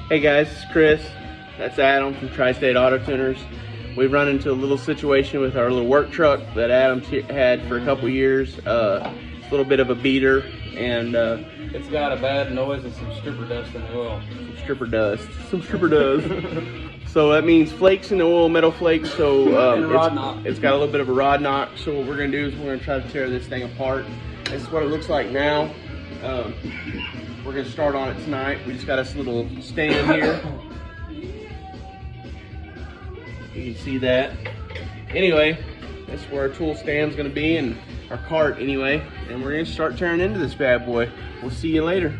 Hey guys, it's Chris. That's Adam from Tri-State Auto Tuners. We've run into a little situation with our little work truck that Adam's had for a couple years. It's a little bit of a beater, and it's got a bad noise and some stripper dust in the oil. Some stripper dust. So that means flakes in the oil, metal flakes. So it's got a little bit of a rod knock. So what we're gonna do is we're gonna try to tear this thing apart. This is what it looks like now. We're gonna start on it tonight. We just got this little stand here. You can see that. Anyway, that's where our tool stand's gonna be, and our cart anyway. And we're gonna start tearing into this bad boy. We'll see you later.